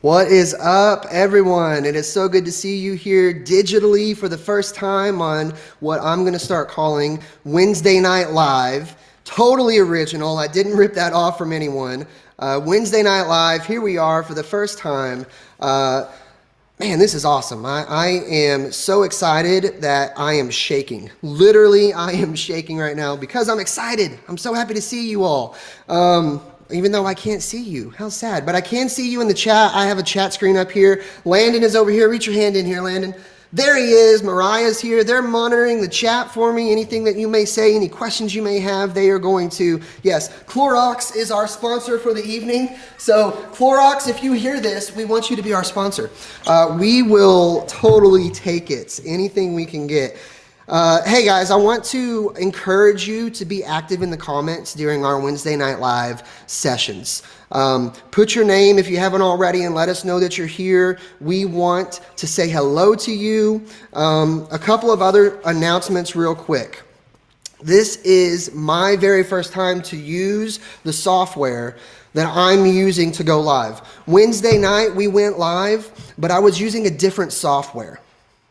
What is up, everyone? It is so good to see you here digitally for the first time on what I'm going to start calling Wednesday Night Live. Totally original. I didn't rip that off from anyone. Wednesday Night Live, here we are for the first time. Man, this is awesome. I am so excited that I am shaking. Literally, I am shaking right now because I'm excited. I'm so happy to see you all. Even though I can't see you. How sad. But I can see you in the chat. I have a chat screen up here. Landon is over here. Reach your hand in here, Landon. There he is. Mariah's here. They're monitoring the chat for me. Anything that you may say, any questions you may have, they are going to. Yes, Clorox is our sponsor for the evening. So Clorox, if you hear this, we want you to be our sponsor. We will totally take it. Anything we can get. Hey guys, I want to encourage you to be active in the comments during our Wednesday Night Live sessions. Put your name if you haven't already and let us know that you're here. We want to say hello to you. A couple of other announcements real quick. This is my very first time to use the software that I'm using to go live. Wednesday night we went live, but I was using a different software.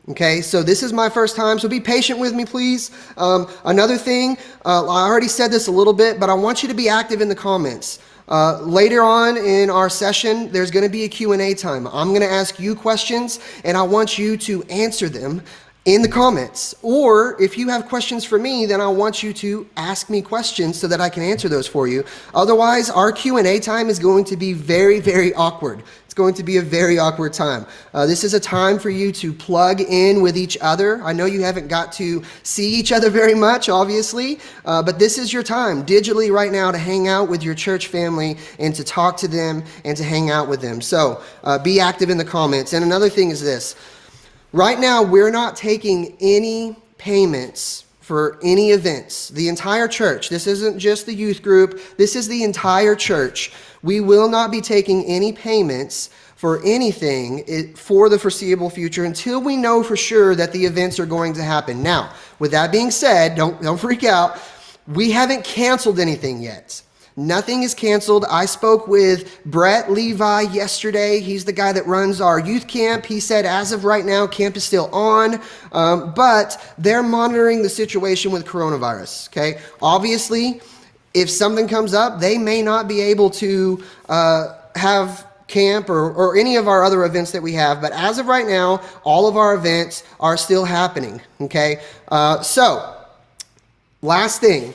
Okay, so this is my first time, so be patient with me, please. Another thing, I already said this a little bit, but I want you to be active in the comments. Later on in our session, there's going to be a Q&A time. I'm going to ask you questions, and I want you to answer them in the comments. Or if you have questions for me, then I want you to ask me questions so that I can answer those for you. Otherwise, our Q&A time is going to be very, very awkward. It's going to be a very awkward time. This is a time for you to plug in with each other. I know you haven't got to see each other very much, obviously, but this is your time digitally right now to hang out with your church family and to talk to them and to hang out with them. So be active in the comments. And another thing is this. Right now, we're not taking any payments for any events. The entire church, this isn't just the youth group, this is the entire church. We will not be taking any payments for anything for the foreseeable future until we know for sure that the events are going to happen. Now, with that being said, don't freak out. We haven't canceled anything yet. Nothing is canceled. I spoke with Brett Levi yesterday. He's the guy that runs our youth camp. He said as of right now, camp is still on, but they're monitoring the situation with coronavirus, okay? Obviously, if something comes up, they may not be able to have camp or any of our other events that we have, but as of right now, all of our events are still happening, okay? So, last thing,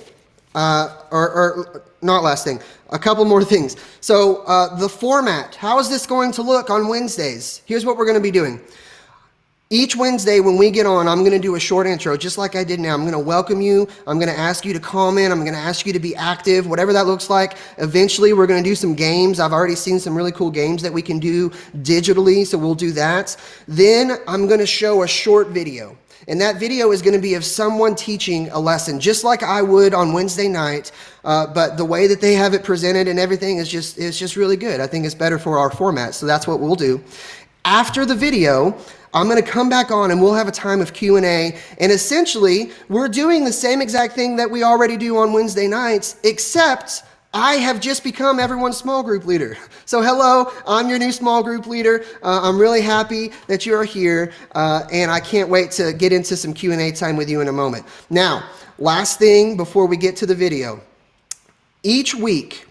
not last thing, a couple more things. So the format, how is this going to look on Wednesdays? Here's what we're going to be doing. Each Wednesday when we get on, I'm going to do a short intro, just like I did now. I'm going to welcome you. I'm going to ask you to comment. I'm going to ask you to be active, whatever that looks like. Eventually, we're going to do some games. I've already seen some really cool games that we can do digitally, so we'll do that. Then I'm going to show a short video. And that video is going to be of someone teaching a lesson, just like I would on Wednesday night. But the way that they have it presented and everything is just really good. I think it's better for our format, so that's what we'll do. After the video, I'm going to come back on and we'll have a time of Q&A. And essentially, we're doing the same exact thing that we already do on Wednesday nights, except I have just become everyone's small group leader. So hello, I'm your new small group leader. I'm really happy that you're here, and I can't wait to get into some Q&A time with you in a moment. Now, last thing before we get to the video. Each week,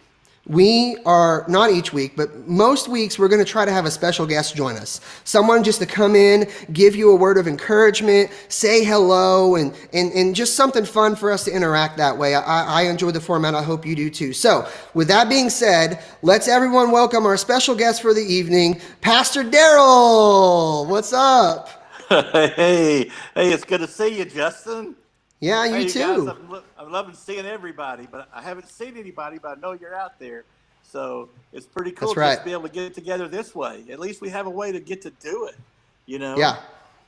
not each week, but most weeks, we're going to try to have a special guest join us. Someone just to come in, give you a word of encouragement, say hello, and just something fun for us to interact that way. I enjoy the format. I hope you do too. So with that being said, let's everyone welcome our special guest for the evening, Pastor Daryl. What's up? Hey, it's good to see you, Justin. Yeah, you too. Guys, I'm loving seeing everybody, but I haven't seen anybody, but I know you're out there. So it's pretty cool to be able to get together this way. At least we have a way to get to do it, you know? Yeah,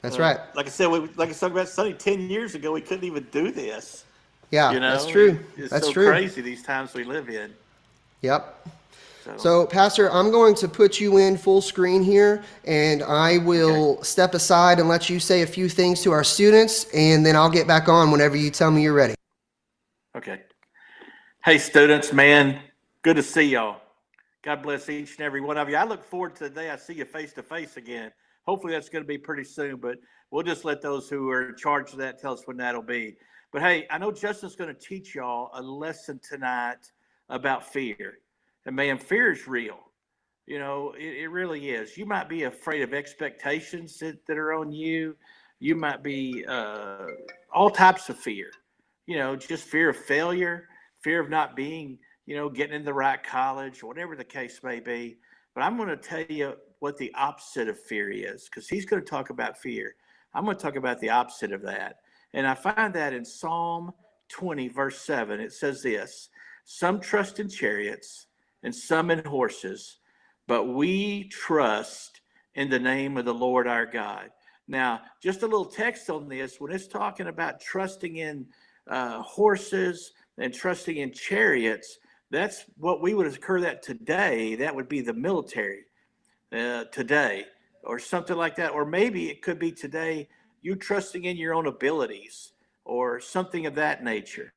that's right. Like I said, like I talked about Sonny 10 years ago, we couldn't even do this. Yeah, you know? That's true. It's that's so true. Crazy these times we live in. Yep. So, Pastor, I'm going to put you in full screen here, and I will step aside and let you say a few things to our students, and then I'll get back on whenever you tell me you're ready. Okay. Hey, students, man, good to see y'all. God bless each and every one of you. I look forward to the day I see you face to face again. Hopefully that's going to be pretty soon, but we'll just let those who are in charge of that tell us when that'll be. But hey, I know Justin's going to teach y'all a lesson tonight about fear. And man, fear is real. You know, it really is. You might be afraid of expectations that are on you. You might be all types of fear. You know, just fear of failure, fear of not being, getting in the right college, whatever the case may be. But I'm going to tell you what the opposite of fear is, because he's going to talk about fear. I'm going to talk about the opposite of that. And I find that in Psalm 20, verse 7. It says this: some trust in chariots and some in horses, but we trust in the name of the Lord our God. Now, just a little text on this. When it's talking about trusting in horses and trusting in chariots, that's what we would occur that today. That would be the military today, or something like that. Or maybe it could be today you trusting in your own abilities or something of that nature.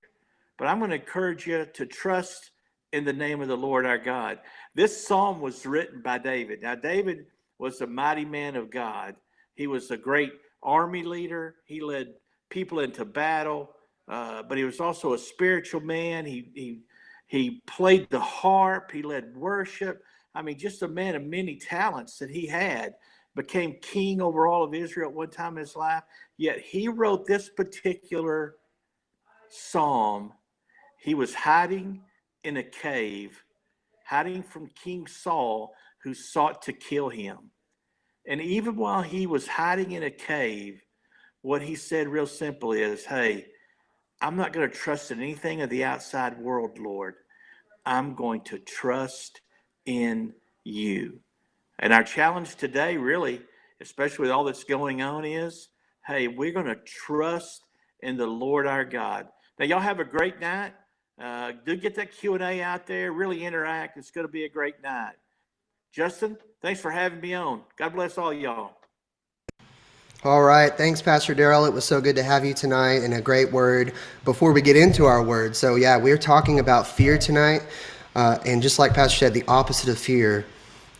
But I'm going to encourage you to trust in the name of the Lord our God. This psalm was written by David. Now, David was a mighty man of God. He was a great army leader. He led people into battle, but he was also a spiritual man. He played the harp. He led worship. I mean, just a man of many talents that he had. Became king over all of Israel at one time in his life. Yet he wrote this particular psalm. He was hiding in a cave, hiding from King Saul, who sought to kill him. And even while he was hiding in a cave, what he said real simple is, hey, I'm not going to trust in anything of the outside world, Lord. I'm going to trust in you. And our challenge today, really, especially with all that's going on, is, hey, we're going to trust in the Lord our God. Now, y'all have a great night. Do get that Q&A out there. Really interact. It's going to be a great night. Justin, thanks for having me on. God bless all y'all. All right. Thanks, Pastor Darrell. It was so good to have you tonight, and a great word before we get into our word. So, yeah, we're talking about fear tonight. And just like Pastor said, the opposite of fear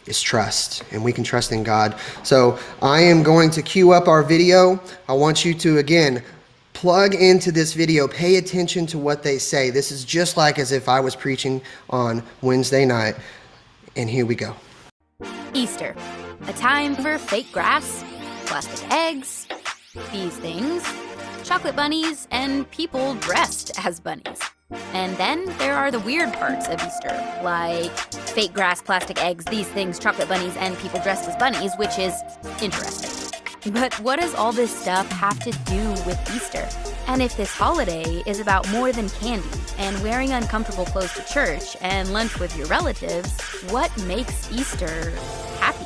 is trust, and we can trust in God. So I am going to cue up our video. I want you to, again, plug into this video. Pay attention to what they say. This is just like as if I was preaching on Wednesday night. And here we go. Easter, a time for fake grass, plastic eggs, these things, chocolate bunnies, and people dressed as bunnies. And then there are the weird parts of Easter, like fake grass, plastic eggs, these things, chocolate bunnies, and people dressed as bunnies, which is interesting. But what does all this stuff have to do with Easter? And if this holiday is about more than candy and wearing uncomfortable clothes to church and lunch with your relatives, what makes Easter happy?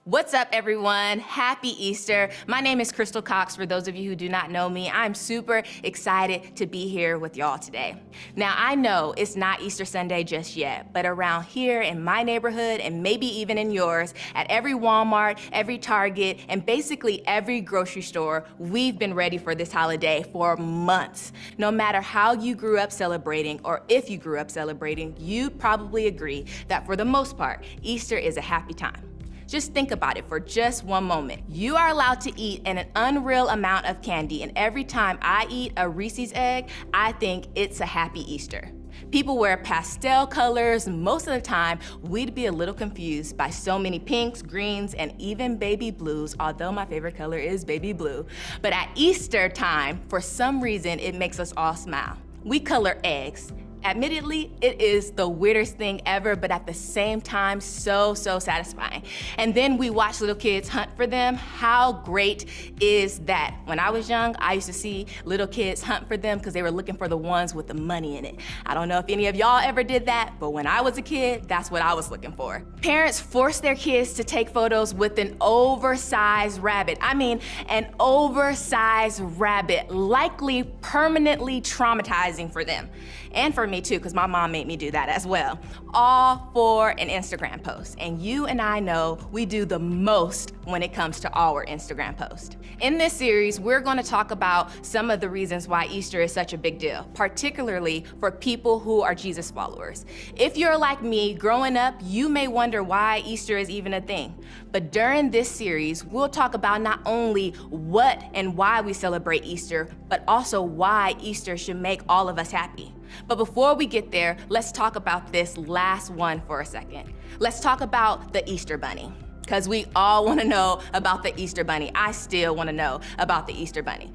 What's up, everyone? Happy Easter. My name is Crystal Cox. For those of you who do not know me, I'm super excited to be here with y'all today. Now, I know it's not Easter Sunday just yet, but around here in my neighborhood, and maybe even in yours, at every Walmart, every Target, and basically every grocery store, we've been ready for this holiday for months. No matter how you grew up celebrating, or if you grew up celebrating, you probably agree that for the most part, Easter is a happy time. Just think about it for just one moment. You are allowed to eat an unreal amount of candy, and every time I eat a Reese's egg, I think it's a happy Easter. People wear pastel colors. Most of the time, we'd be a little confused by so many pinks, greens, and even baby blues, although my favorite color is baby blue. But at Easter time, for some reason, it makes us all smile. We color eggs. Admittedly, it is the weirdest thing ever, but at the same time, so satisfying. And then we watch little kids hunt for them. How great is that? When I was young, I used to see little kids hunt for them because they were looking for the ones with the money in it. I don't know if any of y'all ever did that, but when I was a kid, that's what I was looking for. Parents force their kids to take photos with an oversized rabbit. I mean, an oversized rabbit, likely permanently traumatizing for them. And for me, me too, because my mom made me do that as well. All for an Instagram post. And you and I know we do the most when it comes to our Instagram post. In this series, we're going to talk about some of the reasons why Easter is such a big deal, particularly for people who are Jesus followers. If you're like me, growing up, you may wonder why Easter is even a thing. But during this series, we'll talk about not only what and why we celebrate Easter, but also why Easter should make all of us happy. But before we get there, let's talk about this last one for a second. Let's talk about the Easter Bunny, because we all want to know about the Easter Bunny. I still want to know about the Easter Bunny.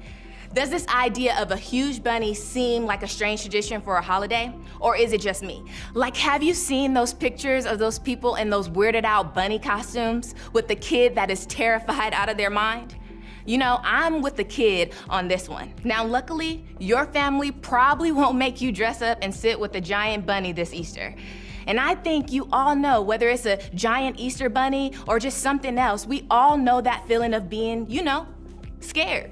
Does this idea of a huge bunny seem like a strange tradition for a holiday? Or is it just me? Like, have you seen those pictures of those people in those weirded out bunny costumes with the kid that is terrified out of their mind? You know, I'm with the kid on this one. Now, luckily, your family probably won't make you dress up and sit with a giant bunny this Easter. And I think you all know, whether it's a giant Easter bunny or just something else, we all know that feeling of being, scared.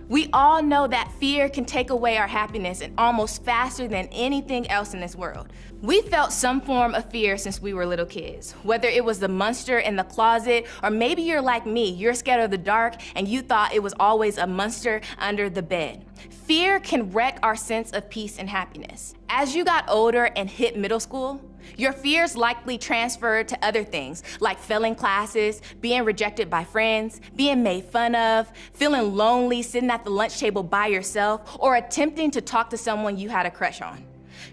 We all know that fear can take away our happiness and almost faster than anything else in this world. We felt some form of fear since we were little kids, whether it was the monster in the closet, or maybe you're like me, you're scared of the dark and you thought it was always a monster under the bed. Fear can wreck our sense of peace and happiness. As you got older and hit middle school, your fears likely transferred to other things, like failing classes, being rejected by friends, being made fun of, feeling lonely sitting at the lunch table by yourself, or attempting to talk to someone you had a crush on.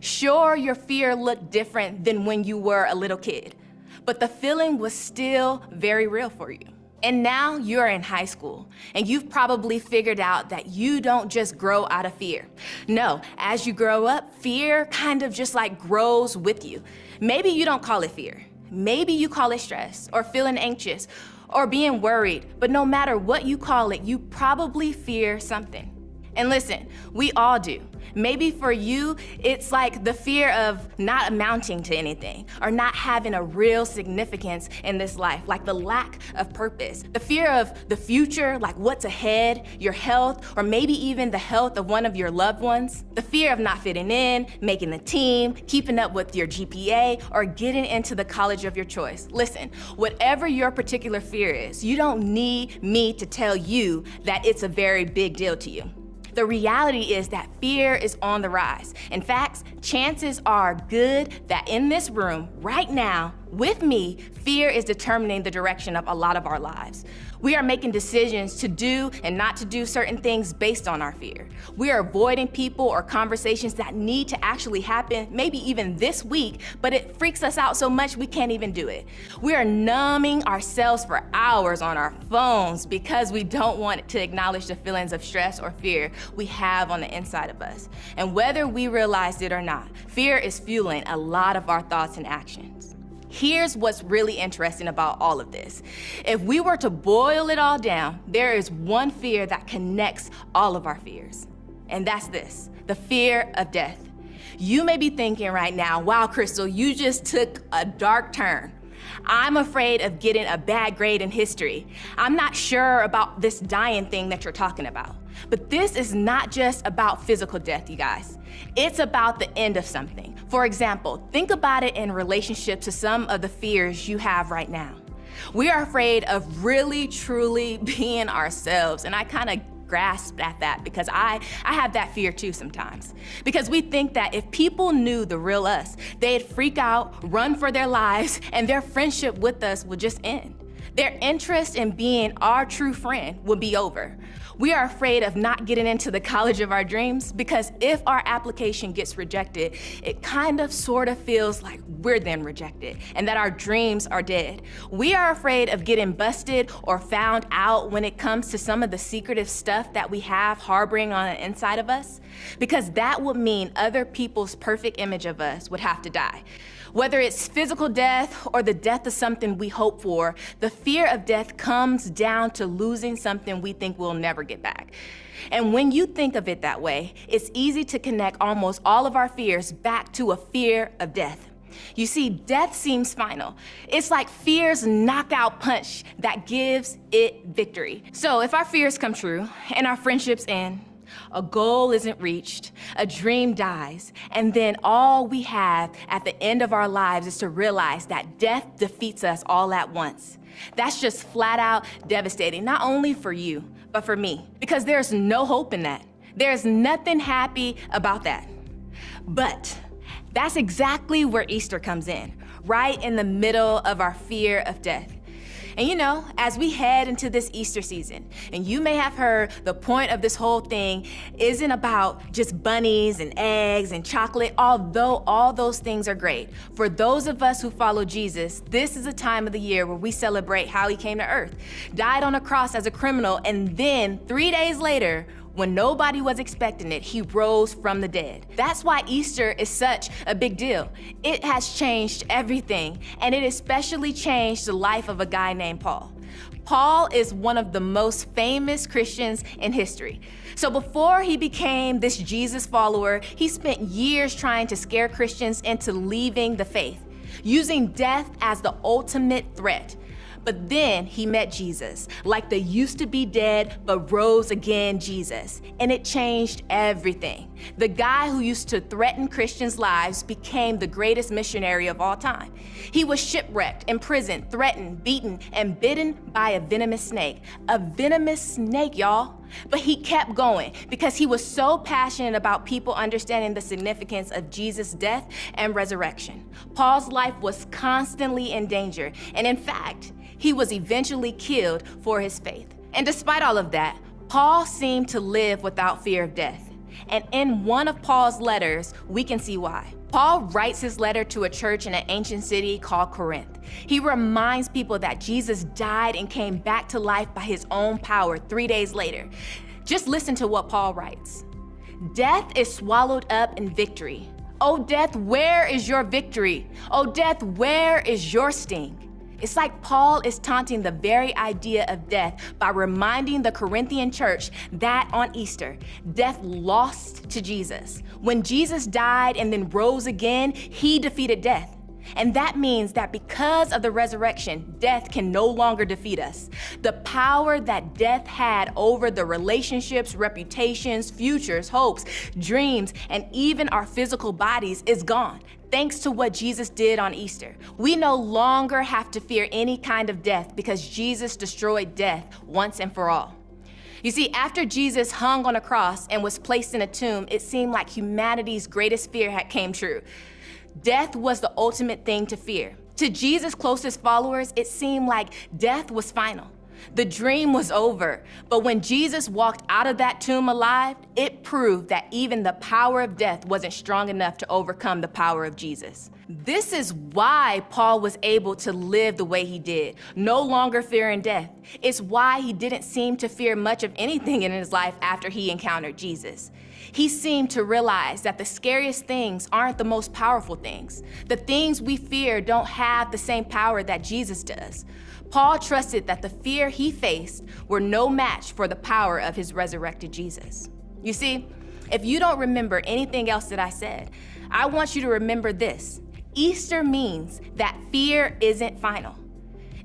Sure, your fear looked different than when you were a little kid, but the feeling was still very real for you. And now you're in high school, and you've probably figured out that you don't just grow out of fear. No, as you grow up, fear kind of just like grows with you. Maybe you don't call it fear. Maybe you call it stress, or feeling anxious, or being worried. But no matter what you call it, you probably fear something. And listen, we all do. Maybe for you, it's like the fear of not amounting to anything or not having a real significance in this life, like the lack of purpose. The fear of the future, like what's ahead, your health, or maybe even the health of one of your loved ones. The fear of not fitting in, making the team, keeping up with your GPA, or getting into the college of your choice. Listen, whatever your particular fear is, you don't need me to tell you that it's a very big deal to you. The reality is that fear is on the rise. In fact, chances are good that in this room right now, with me, fear is determining the direction of a lot of our lives. We are making decisions to do and not to do certain things based on our fear. We are avoiding people or conversations that need to actually happen, maybe even this week, but it freaks us out so much we can't even do it. We are numbing ourselves for hours on our phones because we don't want to acknowledge the feelings of stress or fear we have on the inside of us. And whether we realize it or not, fear is fueling a lot of our thoughts and actions. Here's what's really interesting about all of this. If we were to boil it all down, there is one fear that connects all of our fears. And that's this, the fear of death. You may be thinking right now, wow, Crystal, you just took a dark turn. I'm afraid of getting a bad grade in history. I'm not sure about this dying thing that you're talking about. But this is not just about physical death, you guys. It's about the end of something. For example, think about it in relationship to some of the fears you have right now. We are afraid of really, truly being ourselves, and I kind of grasp at that because I have that fear too sometimes. Because we think that if people knew the real us, they'd freak out, run for their lives, and their friendship with us would just end. Their interest in being our true friend would be over. We are afraid of not getting into the college of our dreams because if our application gets rejected, it kind of sort of feels like we're then rejected and that our dreams are dead. We are afraid of getting busted or found out when it comes to some of the secretive stuff that we have harboring on the inside of us, because that would mean other people's perfect image of us would have to die. Whether it's physical death or the death of something we hope for, the fear of death comes down to losing something we think we'll never get back. And when you think of it that way, it's easy to connect almost all of our fears back to a fear of death. You see, death seems final. It's like fear's knockout punch that gives it victory. So if our fears come true and our friendships end, A goal isn't reached, a dream dies, and then all we have at the end of our lives is to realize that death defeats us all at once. That's just flat out devastating, not only for you, but for me, because there's no hope in that. There's nothing happy about that. But that's exactly where Easter comes in, right in the middle of our fear of death. And you know, as we head into this Easter season, and you may have heard the point of this whole thing isn't about just bunnies and eggs and chocolate, although all those things are great. For those of us who follow Jesus, this is a time of the year where we celebrate how he came to earth, died on a cross as a criminal, and then 3 days later, when nobody was expecting it, he rose from the dead. That's why Easter is such a big deal. It has changed everything, and it especially changed the life of a guy named Paul. Paul is one of the most famous Christians in history. So before he became this Jesus follower, he spent years trying to scare Christians into leaving the faith, using death as the ultimate threat. But then he met Jesus, like the used to be dead but rose again Jesus, and it changed everything. The guy who used to threaten Christians' lives became the greatest missionary of all time. He was shipwrecked, imprisoned, threatened, beaten, and bitten by a venomous snake. A venomous snake, y'all. But he kept going because he was so passionate about people understanding the significance of Jesus' death and resurrection. Paul's life was constantly in danger, and in fact, he was eventually killed for his faith. And despite all of that, Paul seemed to live without fear of death. And in one of Paul's letters, we can see why. Paul writes his letter to a church in an ancient city called Corinth. He reminds people that Jesus died and came back to life by his own power 3 days later. Just listen to what Paul writes. Death is swallowed up in victory. Oh, death, where is your victory? Oh, death, where is your sting? It's like Paul is taunting the very idea of death by reminding the Corinthian church that on Easter, death lost to Jesus. When Jesus died and then rose again, he defeated death. And that means that because of the resurrection, death can no longer defeat us. The power that death had over the relationships, reputations, futures, hopes, dreams, and even our physical bodies is gone. Thanks to what Jesus did on Easter, we no longer have to fear any kind of death because Jesus destroyed death once and for all. You see, after Jesus hung on a cross and was placed in a tomb, it seemed like humanity's greatest fear had came true. Death was the ultimate thing to fear. To Jesus' closest followers, it seemed like death was final. The dream was over. But when Jesus walked out of that tomb alive, it proved that even the power of death wasn't strong enough to overcome the power of Jesus. This is why Paul was able to live the way he did, no longer fearing death. It's why he didn't seem to fear much of anything in his life after he encountered Jesus. He seemed to realize that the scariest things aren't the most powerful things. The things we fear don't have the same power that Jesus does. Paul trusted that the fear he faced were no match for the power of his resurrected Jesus. You see, if you don't remember anything else that I said, I want you to remember this. Easter means that fear isn't final.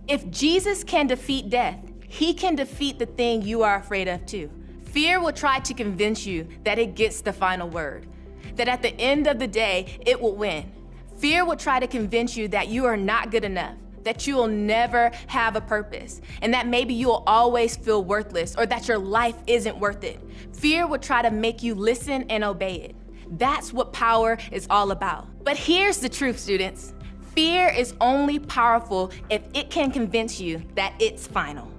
If Jesus can defeat death, he can defeat the thing you are afraid of too. Fear will try to convince you that it gets the final word, that at the end of the day, it will win. Fear will try to convince you that you are not good enough, that you will never have a purpose, and that maybe you will always feel worthless or that your life isn't worth it. Fear will try to make you listen and obey it. That's what power is all about. But here's the truth, students. Fear is only powerful if it can convince you that it's final.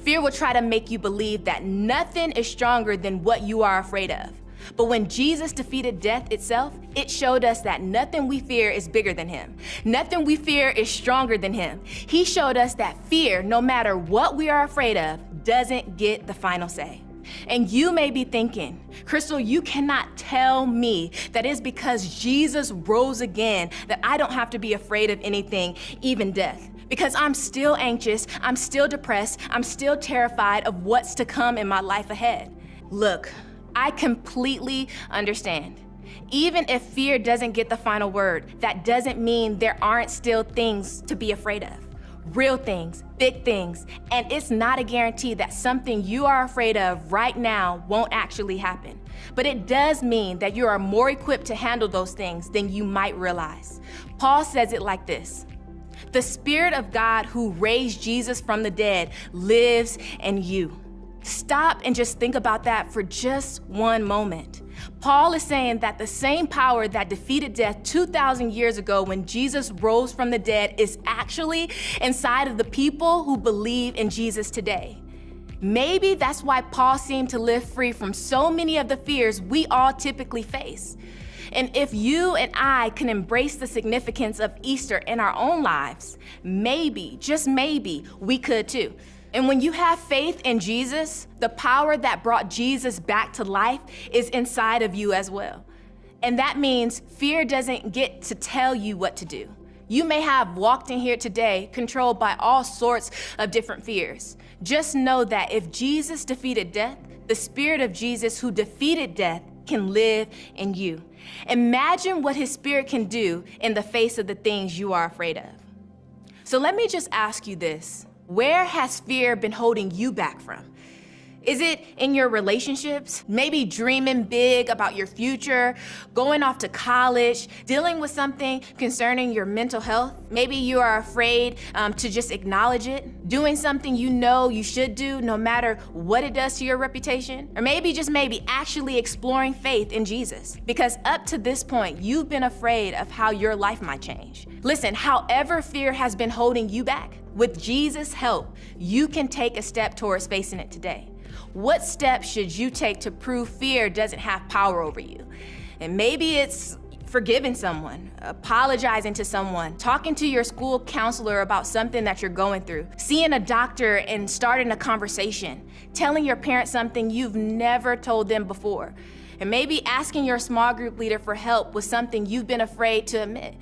Fear will try to make you believe that nothing is stronger than what you are afraid of. But when Jesus defeated death itself, it showed us that nothing we fear is bigger than him. Nothing we fear is stronger than him. He showed us that fear, no matter what we are afraid of, doesn't get the final say. And you may be thinking, Crystal, you cannot tell me that it's because Jesus rose again that I don't have to be afraid of anything, even death. Because I'm still anxious, I'm still depressed, I'm still terrified of what's to come in my life ahead. Look, I completely understand. Even if fear doesn't get the final word, that doesn't mean there aren't still things to be afraid of. real things, big things, and it's not a guarantee that something you are afraid of right now won't actually happen. But it does mean that you are more equipped to handle those things than you might realize. Paul says it like this: the Spirit of God who raised Jesus from the dead lives in you. Stop and just think about that for just one moment. Paul is saying that the same power that defeated death 2,000 years ago when Jesus rose from the dead is actually inside of the people who believe in Jesus today. Maybe that's why Paul seemed to live free from so many of the fears we all typically face. And if you and I can embrace the significance of Easter in our own lives, maybe, just maybe, we could too. And when you have faith in Jesus, the power that brought Jesus back to life is inside of you as well. And that means fear doesn't get to tell you what to do. You may have walked in here today controlled by all sorts of different fears. Just know that if Jesus defeated death, the Spirit of Jesus who defeated death can live in you. Imagine what His Spirit can do in the face of the things you are afraid of. So let me just ask you this. Where has fear been holding you back from? Is it in your relationships? Maybe dreaming big about your future, going off to college, dealing with something concerning your mental health? Maybe you are afraid to just acknowledge it, doing something you know you should do no matter what it does to your reputation? Or maybe, just maybe, actually exploring faith in Jesus. Because up to this point, you've been afraid of how your life might change. Listen, however fear has been holding you back, with Jesus' help, you can take a step towards facing it today. What steps should you take to prove fear doesn't have power over you? And maybe it's forgiving someone, apologizing to someone, talking to your school counselor about something that you're going through, seeing a doctor and starting a conversation, telling your parents something you've never told them before, and maybe asking your small group leader for help with something you've been afraid to admit,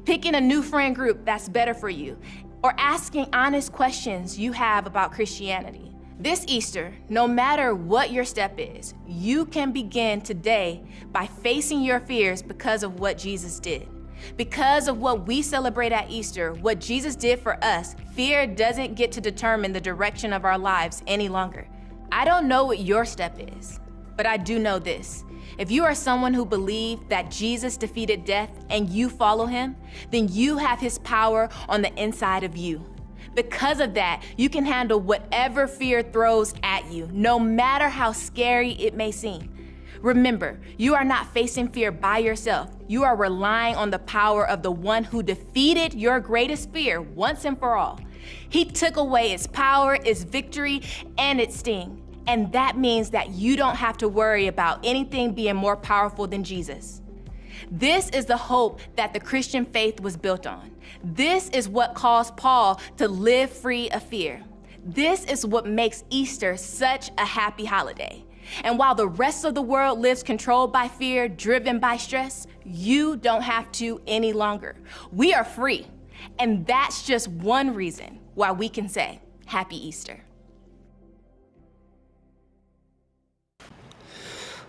picking a new friend group that's better for you, or asking honest questions you have about Christianity. This Easter, no matter what your step is, you can begin today by facing your fears because of what Jesus did. Because of what we celebrate at Easter, what Jesus did for us, fear doesn't get to determine the direction of our lives any longer. I don't know what your step is, but I do know this. If you are someone who believes that Jesus defeated death and you follow Him, then you have His power on the inside of you. Because of that, you can handle whatever fear throws at you, no matter how scary it may seem. Remember, you are not facing fear by yourself. You are relying on the power of the one who defeated your greatest fear once and for all. He took away its power, its victory, and its sting. And that means that you don't have to worry about anything being more powerful than Jesus. This is the hope that the Christian faith was built on. This is what caused Paul to live free of fear. This is what makes Easter such a happy holiday. And while the rest of the world lives controlled by fear, driven by stress, you don't have to any longer. We are free. And that's just one reason why we can say, Happy Easter.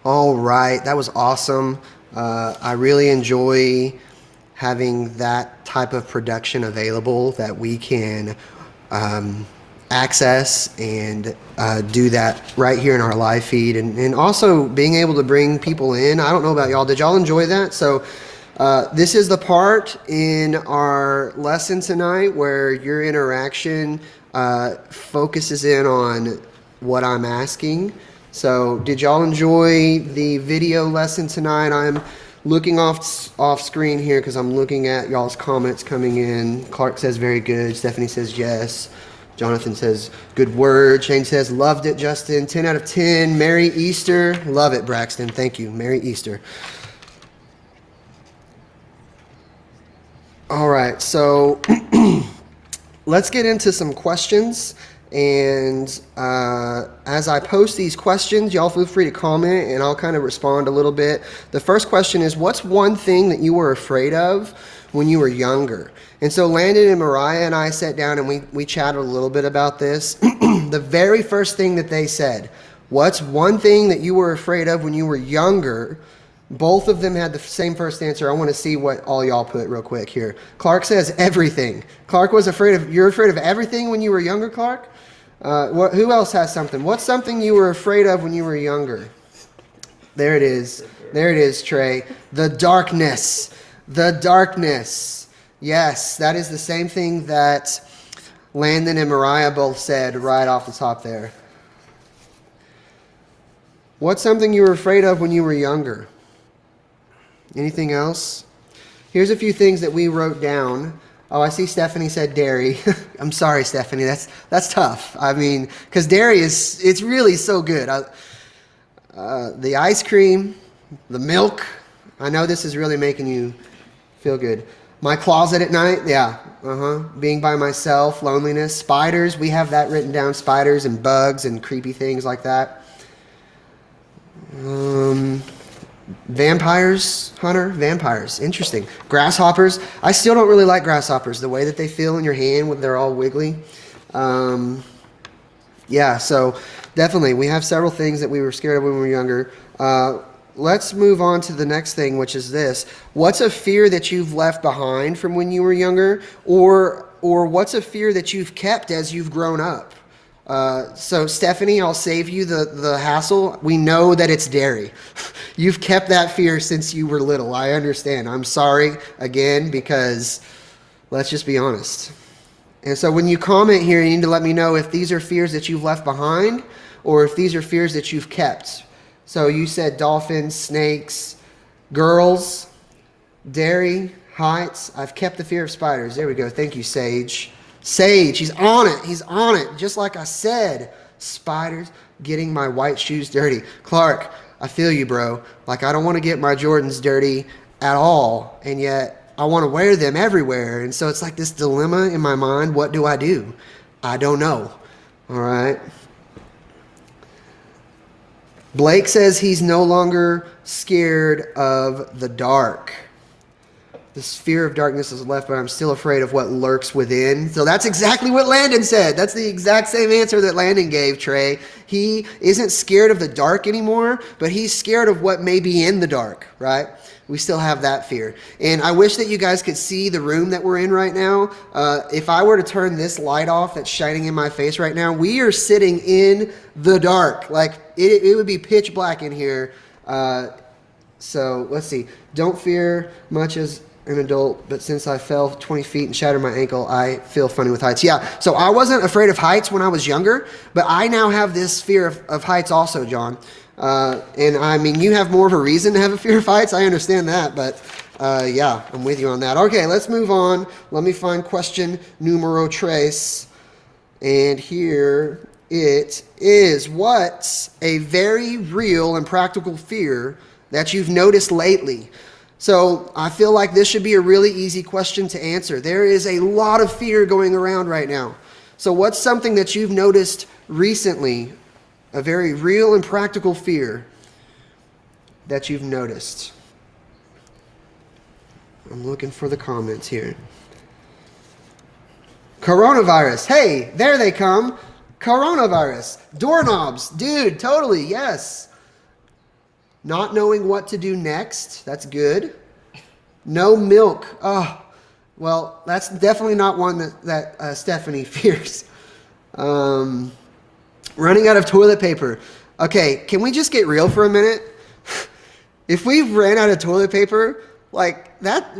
All right, that was awesome. I really enjoy having that type of production available that we can access and do that right here in our live feed, and also being able to bring people in. I don't know about y'all. Did y'all enjoy that? So this is the part in our lesson tonight where your interaction focuses in on what I'm asking. So did y'all enjoy the video lesson tonight? I'm looking off screen here because I'm looking at y'all's comments coming in. Clark says very good. Stephanie says yes. Jonathan says good word. Shane says loved it, Justin. 10 out of 10. Merry Easter. Love it, Braxton. Thank you. Merry Easter. All right, so let's get into some questions. And as I post these questions, y'all feel free to comment and I'll kind of respond a little bit. The first question is, what's one thing that you were afraid of when you were younger? And so Landon and Mariah and I sat down and we chatted a little bit about this. The very first thing that they said, what's one thing that you were afraid of when you were younger Both of them had the same first answer. I want to see what all y'all put real quick here. Clark says everything. Clark was you're afraid of everything when you were younger, Clark? Who else has something? What's something you were afraid of when you were younger? There it is. There it is, Trey. The darkness. The darkness. Yes, that is the same thing that Landon and Mariah both said right off the top there. What's something you were afraid of when you were younger? Anything else? Here's a few things that we wrote down. Oh, I see Stephanie said dairy. I'm sorry, Stephanie. That's tough. I mean, because dairy it's really so good. The ice cream, the milk. I know this is really making you feel good. My closet at night, yeah. Being by myself, loneliness, spiders. We have that written down. Spiders and bugs and creepy things like that. Vampires, Hunter? Vampires. Interesting. Grasshoppers. I still don't really like grasshoppers. The way that they feel in your hand when they're all wiggly. Yeah, so definitely. We have several things that we were scared of when we were younger. Let's move on to the next thing, which is this. What's a fear that you've left behind from when you were younger? Or what's a fear that you've kept as you've grown up? So Stephanie, I'll save you the hassle. We know that it's dairy. You've kept that fear since you were little. I understand. I'm sorry again, because let's just be honest. And so when you comment here, you need to let me know if these are fears that you've left behind or if these are fears that you've kept. So you said dolphins, snakes, girls, dairy, heights. I've kept the fear of spiders. There we go. Thank you, Sage. Sage, he's on it. He's on it. Just like I said, spiders, getting my white shoes dirty. Clark, I feel you, bro. Like, I don't want to get my Jordans dirty at all, and yet I want to wear them everywhere. And so it's like this dilemma in my mind. What do? I don't know. All right. Blake says he's no longer scared of the dark. This fear of darkness is left, but I'm still afraid of what lurks within. So that's exactly what Landon said. That's the exact same answer that Landon gave, Trey. He isn't scared of the dark anymore, but he's scared of what may be in the dark, right? We still have that fear. And I wish that you guys could see the room that we're in right now. If I were to turn this light off that's shining in my face right now, we are sitting in the dark. Like, it would be pitch black in here. So let's see. Don't fear much as an adult, but since I fell 20 feet and shattered my ankle, I feel funny with heights. Yeah, so I wasn't afraid of heights when I was younger, but I now have this fear of heights also, John. And I mean, you have more of a reason to have a fear of heights. I understand that, but yeah, I'm with you on that. Okay, let's move on. Let me find question numero tres. And here it is. What's a very real and practical fear that you've noticed lately? So I feel like this should be a really easy question to answer. There is a lot of fear going around right now. So what's something that you've noticed recently, a very real and practical fear that you've noticed? I'm looking for the comments here. Coronavirus. Hey, there they come. Coronavirus. Doorknobs. Dude, totally, yes. Not knowing what to do next. That's good. No milk. Oh, well, that's definitely not one that Stephanie fears. Running out of toilet paper. Okay, can we just get real for a minute? If we ran out of toilet paper, like that,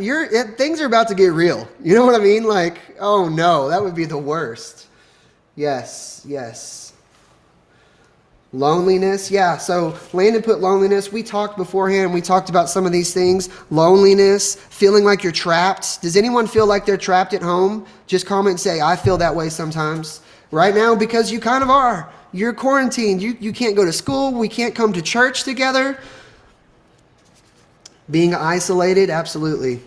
things are about to get real. You know what I mean? Like, oh no, that would be the worst. Yes, yes. Loneliness, yeah. So Landon put loneliness. We talked beforehand. We talked about some of these things. Loneliness, feeling like you're trapped. Does anyone feel like they're trapped at home? Just comment and say, I feel that way sometimes. Right now, because you kind of are. You're quarantined. You can't go to school. We can't come to church together. Being isolated, absolutely.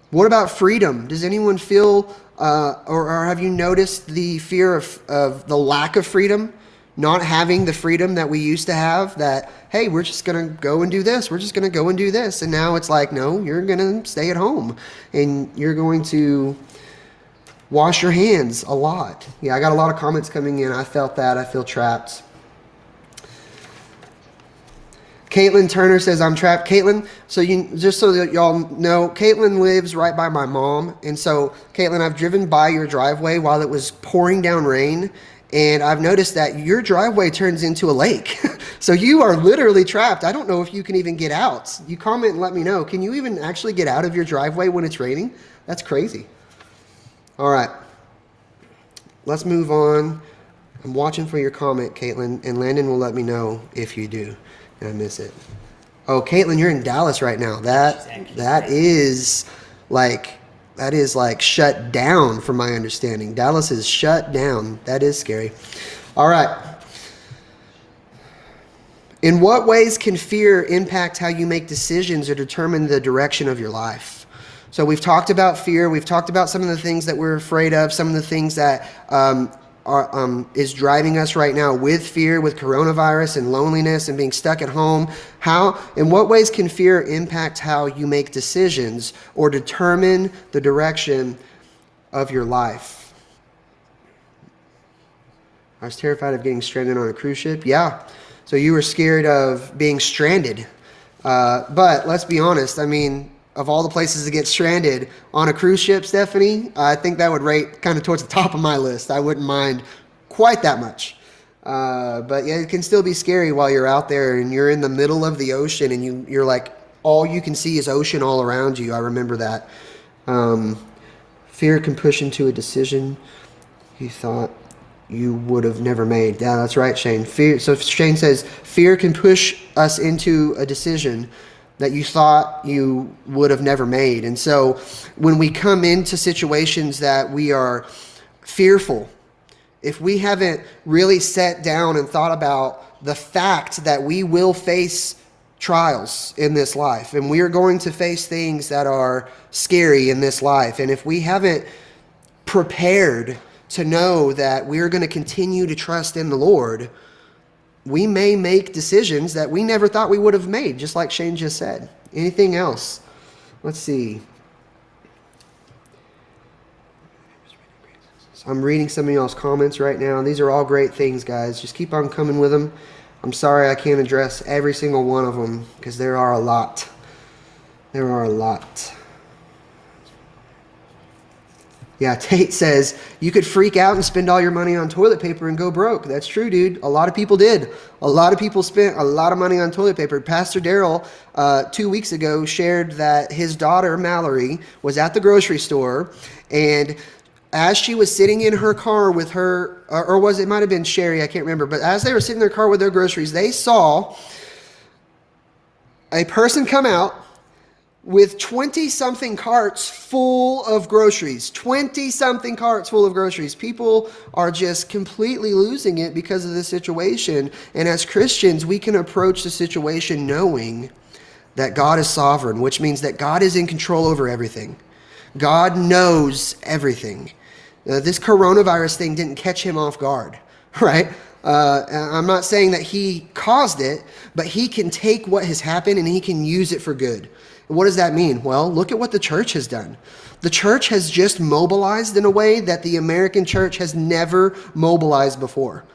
What about freedom? Does anyone feel, or have you noticed the fear of the lack of freedom? Not having the freedom that we used to have, that, hey, we're just going to go and do this. We're just going to go and do this. And now it's like, no, you're going to stay at home. And you're going to wash your hands a lot. Yeah, I got a lot of comments coming in. I felt that. I feel trapped. Caitlin Turner says, I'm trapped. Caitlin, so just so that y'all know, Caitlin lives right by my mom. And so, Caitlin, I've driven by your driveway while it was pouring down rain. And I've noticed that your driveway turns into a lake. So you are literally trapped. I don't know if you can even get out. You comment and let me know. Can you even actually get out of your driveway when it's raining? That's crazy. All right. Let's move on. I'm watching for your comment, Caitlin, and Landon will let me know if you do. I miss it. Oh, Caitlin, you're in Dallas right now. That is like shut down from my understanding. Dallas is shut down. That is scary. All right. In what ways can fear impact how you make decisions or determine the direction of your life? So we've talked about fear. We've talked about some of the things that we're afraid of, some of the things that is driving us right now with fear, with coronavirus and loneliness and being stuck at home. In what ways can fear impact how you make decisions or determine the direction of your life? I was terrified of getting stranded on a cruise ship. Yeah. So you were scared of being stranded. But let's be honest. I mean, of all the places to get stranded on a cruise ship, Stephanie, I think that would rate kind of towards the top of my list. I wouldn't mind quite that much. But yeah, it can still be scary while you're out there and you're in the middle of the ocean and you're like, all you can see is ocean all around you. I remember that. Fear can push into a decision you thought you would have never made. Yeah, that's right, Shane. So Shane says, fear can push us into a decision that you thought you would have never made. And so when we come into situations that we are fearful, if we haven't really sat down and thought about the fact that we will face trials in this life, and we are going to face things that are scary in this life, and if we haven't prepared to know that we're going to continue to trust in the Lord, we may make decisions that we never thought we would have made, just like Shane just said. Anything else? Let's see. So I'm reading some of y'all's comments right now. These are all great things, guys. Just keep on coming with them. I'm sorry I can't address every single one of them because there are a lot. There are a lot. Yeah, Tate says, you could freak out and spend all your money on toilet paper and go broke. That's true, dude. A lot of people did. A lot of people spent a lot of money on toilet paper. Pastor Daryl, 2 weeks ago, shared that his daughter, Mallory, was at the grocery store, and as she was sitting in her car with her, it might have been Sherry, I can't remember, but as they were sitting in their car with their groceries, they saw a person come out with 20-something carts full of groceries. 20-something carts full of groceries. People are just completely losing it because of this situation. And as Christians, we can approach the situation knowing that God is sovereign, which means that God is in control over everything. God knows everything. This coronavirus thing didn't catch him off guard, right? I'm not saying that he caused it, but he can take what has happened and he can use it for good. What does that mean? Well, look at what the church has done. The church has just mobilized in a way that the American church has never mobilized before.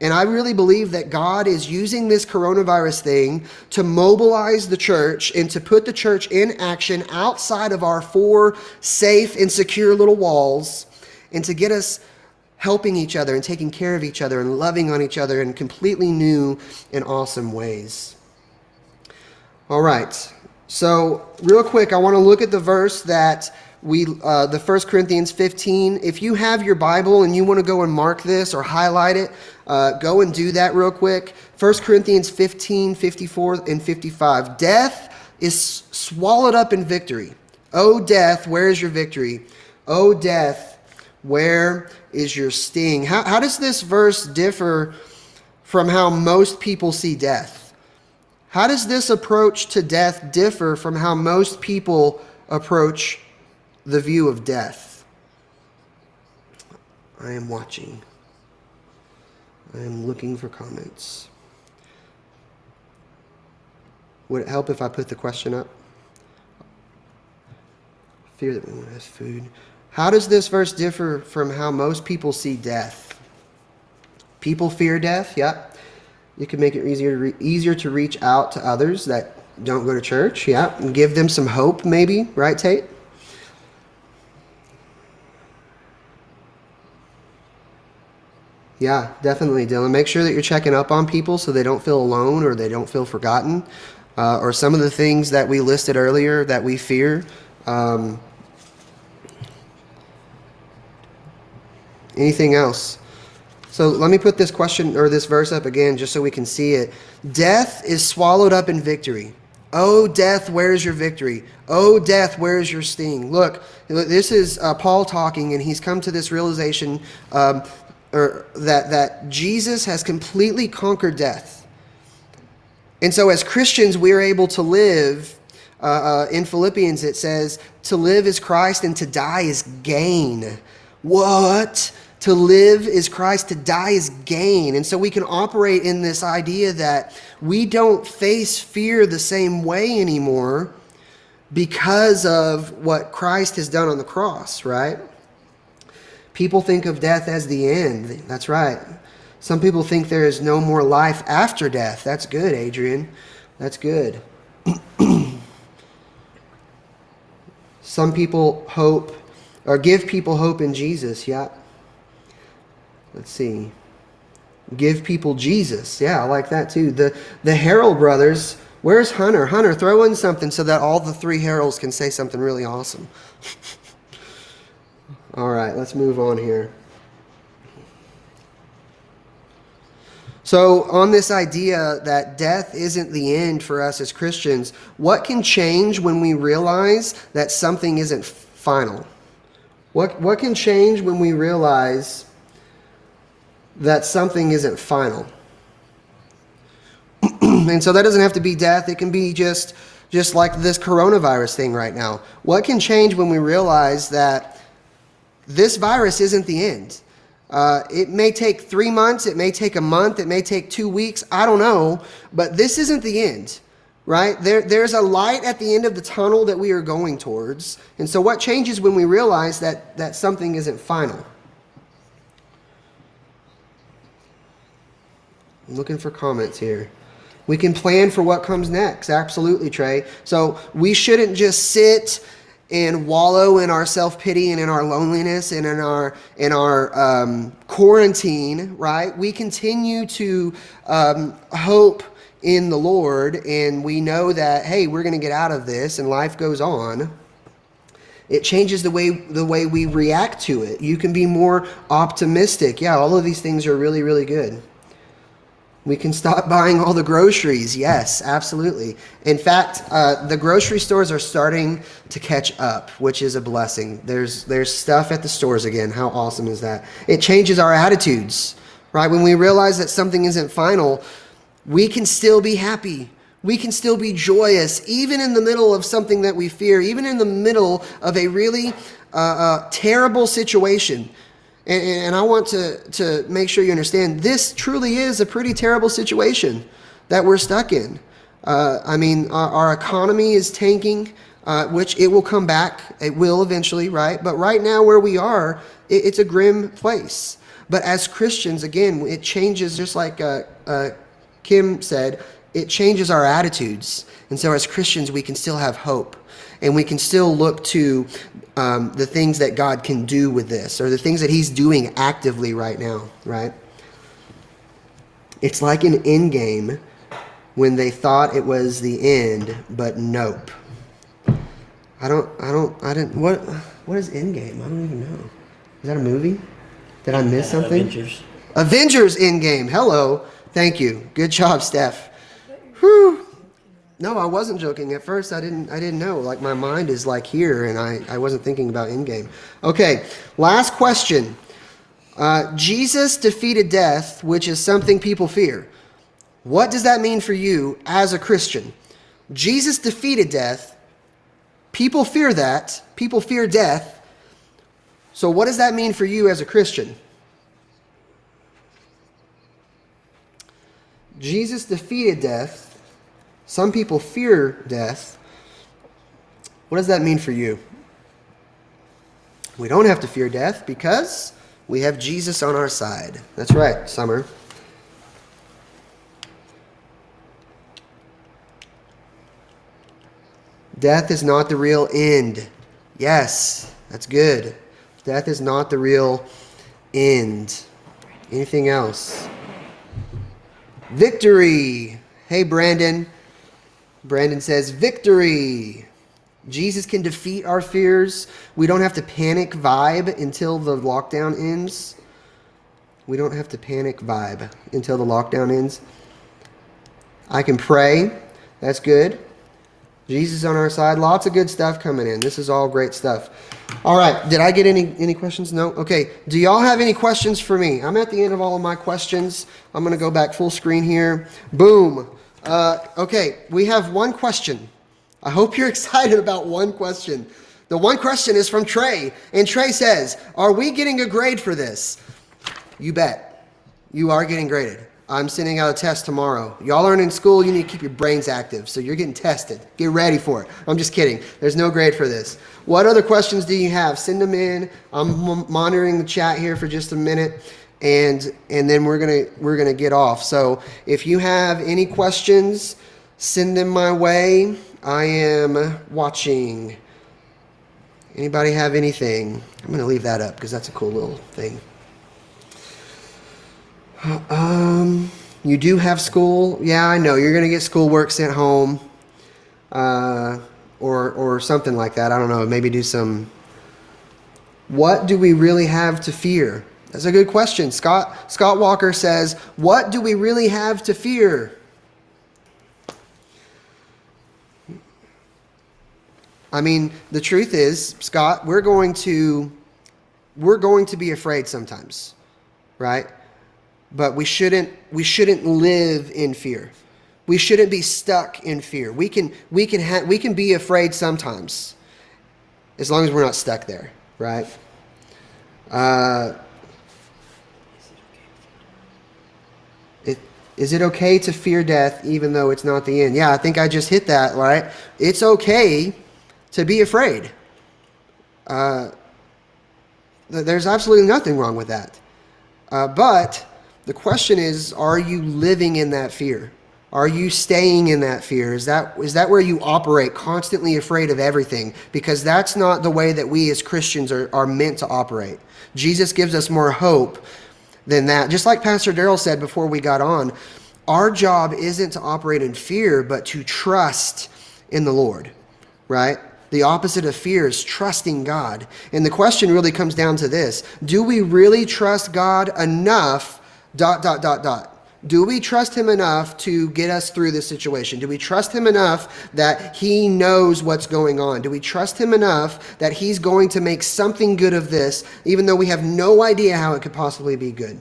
And I really believe that God is using this coronavirus thing to mobilize the church and to put the church in action outside of our 4 safe and secure little walls and to get us helping each other and taking care of each other and loving on each other in completely new and awesome ways. All right. So real quick, I want to look at the verse that the 1 Corinthians 15. If you have your Bible and you want to go and mark this or highlight it, go and do that real quick. 1 Corinthians 15, 54 and 55. Death is swallowed up in victory. O death, where is your victory? O death, where is your sting? How does this verse differ from how most people see death? How does this approach to death differ from how most people approach the view of death? I am watching. I am looking for comments. Would it help if I put the question up? Fear that we won't have food. How does this verse differ from how most people see death? People fear death, yeah. You can make it easier to reach out to others that don't go to church. Yeah, and give them some hope, maybe, right, Tate? Yeah, definitely, Dylan. Make sure that you're checking up on people so they don't feel alone or they don't feel forgotten, or some of the things that we listed earlier that we fear. Anything else? So let me put this question or this verse up again just so we can see it. Death is swallowed up in victory. Oh, death, where is your victory? Oh, death, where is your sting? Look, this is Paul talking, and he's come to this realization that Jesus has completely conquered death. And so as Christians, we're able to live, in Philippians it says, to live is Christ and to die is gain. What? To live is Christ, to die is gain. And so we can operate in this idea that we don't face fear the same way anymore because of what Christ has done on the cross, right? People think of death as the end. That's right. Some people think there is no more life after death. That's good, Adrian. That's good. Some people hope or give people hope in Jesus. Yeah. Let's see. Give people Jesus. Yeah, I like that too. The Harrell brothers. Where's Hunter? Hunter, throw in something so that all the three Harrells can say something really awesome. All right, let's move on here. So on this idea that death isn't the end for us as Christians, what can change when we realize that something isn't final? What can change when we realize that something isn't final? And so that doesn't have to be death. It can be just like this coronavirus thing right now. What can change when we realize that this virus isn't the end? It may take 3 months. It may take a month. It may take 2 weeks. I don't know. But this isn't the end, right? There's a light at the end of the tunnel that we are going towards. And so what changes when we realize that something isn't final? I'm looking for comments here. We can plan for what comes next. Absolutely, Trey. So we shouldn't just sit and wallow in our self-pity and in our loneliness and in our quarantine, right? We continue to hope in the Lord, and we know that, hey, we're going to get out of this, and life goes on. It changes the way we react to it. You can be more optimistic. Yeah, all of these things are really, really good. We can stop buying all the groceries. Yes, absolutely. In fact, the grocery stores are starting to catch up, which is a blessing. There's stuff at the stores again. How awesome is that? It changes our attitudes, right? When we realize that something isn't final, we can still be happy. We can still be joyous, even in the middle of something that we fear, even in the middle of a really terrible situation. And I want to make sure you understand, this truly is a pretty terrible situation that we're stuck in. Our economy is tanking, which it will come back. It will eventually, right? But right now where we are, it's a grim place. But as Christians, again, it changes, just like Kim said, it changes our attitudes. And so as Christians, we can still have hope. And we can still look to the things that God can do with this, or the things that he's doing actively right now, right? It's like an end game when they thought it was the end, but nope. What is Endgame? I don't even know. Is that a movie? Did I miss something? Avengers Endgame. Hello. Thank you. Good job, Steph. Whew. No, I wasn't joking. At first, I didn't know. Like, my mind is like here, and I wasn't thinking about Endgame. Okay, last question. Jesus defeated death, which is something people fear. What does that mean for you as a Christian? Jesus defeated death. People fear that. People fear death. So what does that mean for you as a Christian? Jesus defeated death. Some people fear death. What does that mean for you? We don't have to fear death because we have Jesus on our side. That's right, Summer. Death is not the real end. Yes, that's good. Death is not the real end. Anything else? Victory. Hey, Brandon. Brandon says, victory. Jesus can defeat our fears. We don't have to panic vibe until the lockdown ends. We don't have to panic vibe until the lockdown ends. I can pray. That's good. Jesus on our side. Lots of good stuff coming in. This is all great stuff. All right. Did I get any questions? No? Okay. Do y'all have any questions for me? I'm at the end of all of my questions. I'm going to go back full screen here. Boom. Okay. We have one question. I hope you're excited about one question. The one question is from Trey. And Trey says, are we getting a grade for this? You bet. You are getting graded. I'm sending out a test tomorrow. Y'all aren't in school. You need to keep your brains active. So you're getting tested. Get ready for it. I'm just kidding. There's no grade for this. What other questions do you have? Send them in. I'm monitoring the chat here for just a minute. And then we're gonna get off. So if you have any questions, send them my way. I am watching. Anybody have anything? I'm going to leave that up because that's a cool little thing. You do have school? Yeah, I know. You're going to get schoolwork sent home. Or something like that. I don't know. Maybe do some... What do we really have to fear? That's a good question. Scott Walker says, what do we really have to fear? I mean, the truth is, Scott, we're going to be afraid sometimes, right? But we shouldn't live in fear. We shouldn't be stuck in fear. We can be afraid sometimes, as long as we're not stuck there, right? Is it okay to fear death even though it's not the end? Yeah, I think I just hit that, right? It's okay to be afraid. There's absolutely nothing wrong with that. But the question is, are you living in that fear? Are you staying in that fear? Is that where you operate, constantly afraid of everything? Because that's not the way that we as Christians are meant to operate. Jesus gives us more hope than that. Just like Pastor Darrell said before we got on, our job isn't to operate in fear, but to trust in the Lord, right? The opposite of fear is trusting God. And the question really comes down to this. Do we really trust God enough, ... Do we trust him enough to get us through this situation? Do we trust him enough that he knows what's going on? Do we trust him enough that he's going to make something good of this, even though we have no idea how it could possibly be good?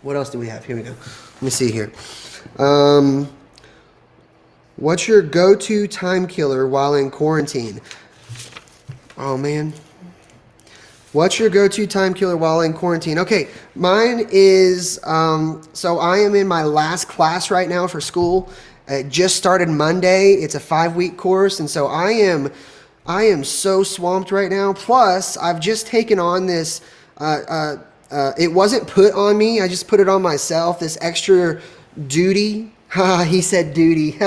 What else do we have? Here we go. Let me see here. What's your go-to time killer while in quarantine? Oh, man. What's your go-to time killer while in quarantine? Okay, mine is, so I am in my last class right now for school. It just started Monday. It's a 5-week course, and so I am so swamped right now. Plus, I've just taken on this, it wasn't put on me. I just put it on myself, this extra duty. He said duty.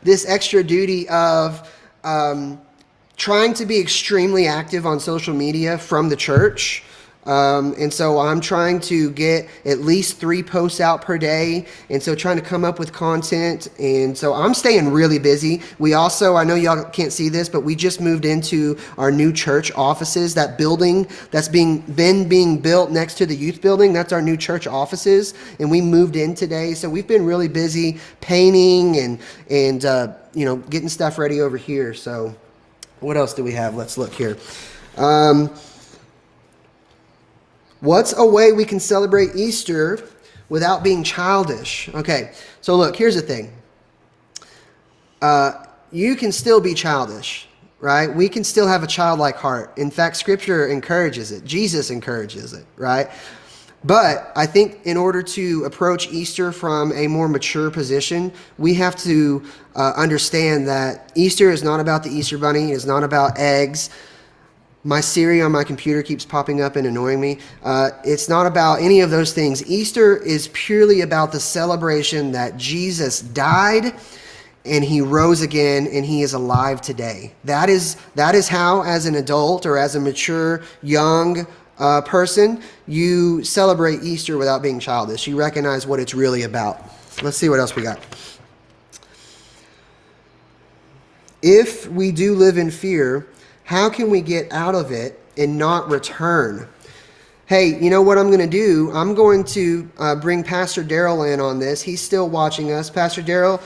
This extra duty of trying to be extremely active on social media from the church. And so I'm trying to get at least 3 posts out per day. And so trying to come up with content. And so I'm staying really busy. We also, I know y'all can't see this, but we just moved into our new church offices. That building that's being built next to the youth building, that's our new church offices. And we moved in today. So we've been really busy painting and getting stuff ready over here. So what else do we have? Let's look here. What's a way we can celebrate Easter without being childish? Okay, so look, here's the thing. You can still be childish, right? We can still have a childlike heart. In fact, Scripture encourages it. Jesus encourages it, right? But I think in order to approach Easter from a more mature position, we have to understand that Easter is not about the Easter Bunny. It's not about eggs. My Siri on my computer keeps popping up and annoying me. It's not about any of those things. Easter is purely about the celebration that Jesus died and he rose again, and he is alive today. That is how, as an adult or as a mature young person, you celebrate Easter without being childish. You recognize what it's really about. Let's see what else we got. If we do live in fear, how can we get out of it and not return? Hey, you know what I'm going to do? I'm going to bring Pastor Daryl in on this. He's still watching us. Pastor Daryl,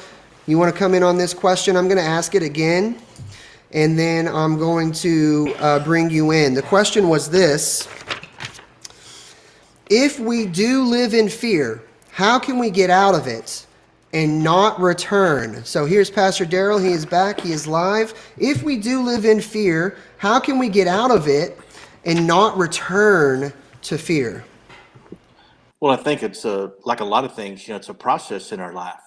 you want to come in on this question? I'm going to ask it again, and then I'm going to bring you in. The question was this: if we do live in fear, how can we get out of it and not return? So here's Pastor Daryl. He is back. He is live. If we do live in fear, how can we get out of it and not return to fear? Well, I think it's like a lot of things, it's a process in our life.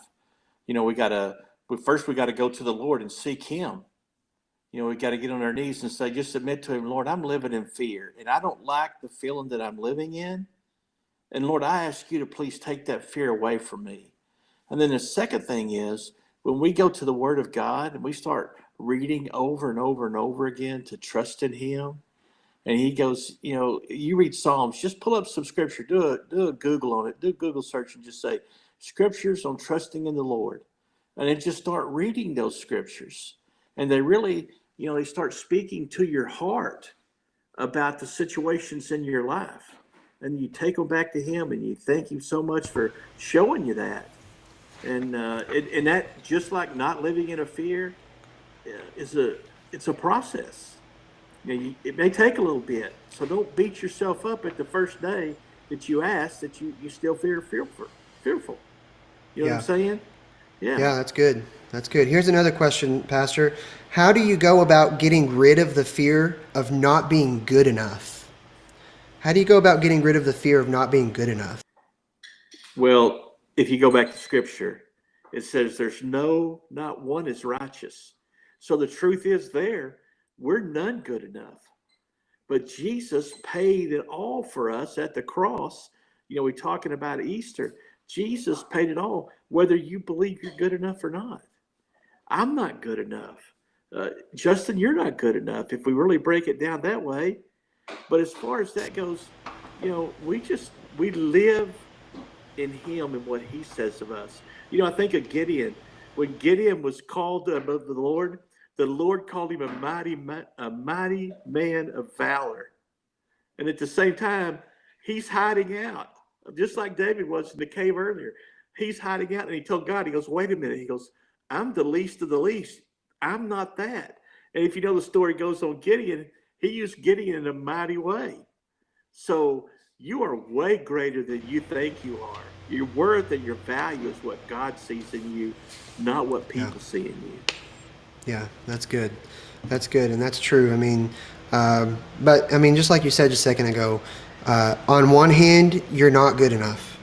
We got to go to the Lord and seek him. We got to get on our knees and say, just admit to him, Lord, I'm living in fear and I don't like the feeling that I'm living in. And Lord, I ask you to please take that fear away from me. And then the second thing is, when we go to the Word of God and we start reading over and over and over again to trust in him, and he goes, you read Psalms, just pull up some scripture, do a Google on it, do a Google search and just say, scriptures on trusting in the Lord. And then just start reading those scriptures. And they really, they start speaking to your heart about the situations in your life. And you take them back to him and you thank him so much for showing you that. And that, just like not living in a fear, it's a process. It may take a little bit, so don't beat yourself up at the first day that you ask that you still fearful. You know what I'm saying? Yeah, that's good. That's good. Here's another question, Pastor. How do you go about getting rid of the fear of not being good enough? How do you go about getting rid of the fear of not being good enough? Well, if you go back to Scripture, it says there's not one is righteous. So the truth is we're none good enough. But Jesus paid it all for us at the cross. We're talking about Easter. Jesus paid it all, whether you believe you're good enough or not. I'm not good enough. Justin, you're not good enough if we really break it down that way. But as far as that goes, we live in him and what he says of us. I think of Gideon. When Gideon was called above the Lord called him a mighty man of valor. And at the same time, he's hiding out, just like David was in the cave earlier. He's hiding out, and he told God, he goes, wait a minute. He goes, I'm the least of the least. I'm not that. And if you know the story goes on Gideon, he used Gideon in a mighty way. So you are way greater than you think you are. Your worth and your value is what God sees in you, not what people see in you. Yeah, that's good. That's good, and that's true. But just like you said just a second ago, on one hand, you're not good enough.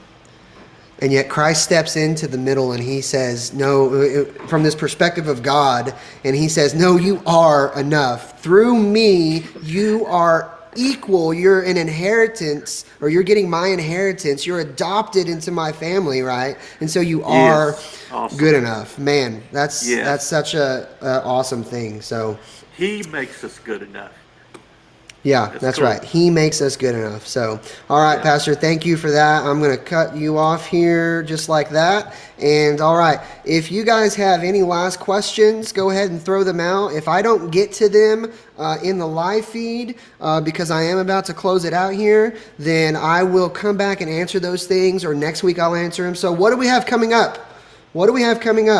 And yet Christ steps into the middle and he says, no, from this perspective of God, and he says, no, you are enough. Through me, you are equal. You're an inheritance, or you're getting my inheritance. You're adopted into my family, right? And so you are awesome. Good enough. Man, that's such a awesome thing. So he makes us good enough. Yeah, that's cool. Right. He makes us good enough. So, all right, Pastor, thank you for that. I'm going to cut you off here just like that. And all right, if you guys have any last questions, go ahead and throw them out. If I don't get to them in the live feed, because I am about to close it out here, then I will come back and answer those things, or next week I'll answer them. So what do we have coming up?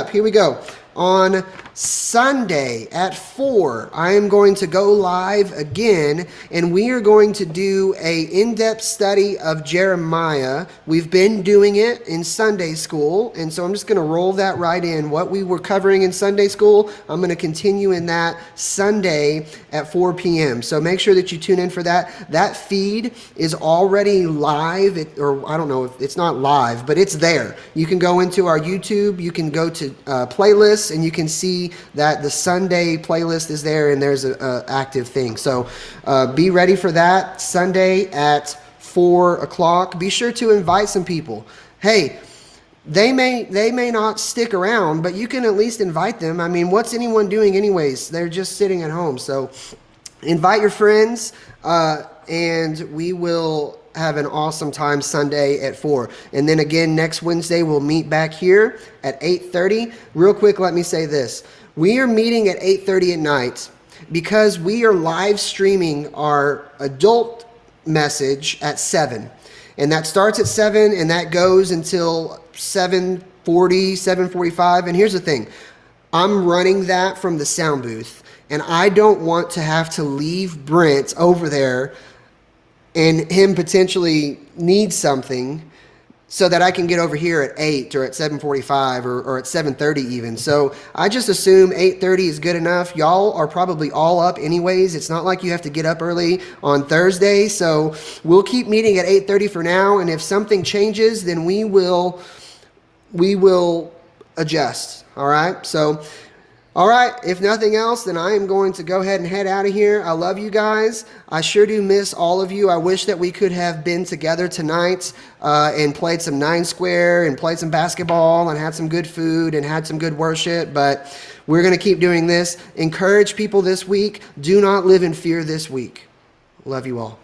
Here we go. On Sunday at 4, I am going to go live again, and we are going to do a in-depth study of Jeremiah. We've been doing it in Sunday school, and so I'm just going to roll that right in. What we were covering in Sunday school, I'm going to continue in that Sunday at 4 p.m. So make sure that you tune in for that. That feed is already live, or I don't know if it's not live, but it's there. You can go into our YouTube, you can go to playlists, and you can see that the Sunday playlist is there, and there's a active thing. So be ready for that Sunday at 4 o'clock. Be sure to invite some people. Hey, they may not stick around, but you can at least invite them. I mean, what's anyone doing anyways? They're just sitting at home. So invite your friends, and we will have an awesome time Sunday at 4. And then again, next Wednesday, we'll meet back here at 8:30. Real quick, let me say this. We are meeting at 8:30 at night because we are live streaming our adult message at 7. And that starts at 7 and that goes until 7:40, 7:45. And here's the thing. I'm running that from the sound booth, and I don't want to have to leave Brent over there and him potentially need something so that I can get over here at 8 or at 7:45 or at 7:30 even. So I just assume 8:30 is good enough. Y'all are probably all up anyways. It's not like you have to get up early on Thursday. So we'll keep meeting at 8:30 for now. And if something changes, then we will adjust. All right. So, all right. If nothing else, then I am going to go ahead and head out of here. I love you guys. I sure do miss all of you. I wish that we could have been together tonight and played some 9 Square and played some basketball and had some good food and had some good worship. But we're going to keep doing this. Encourage people this week. Do not live in fear this week. Love you all.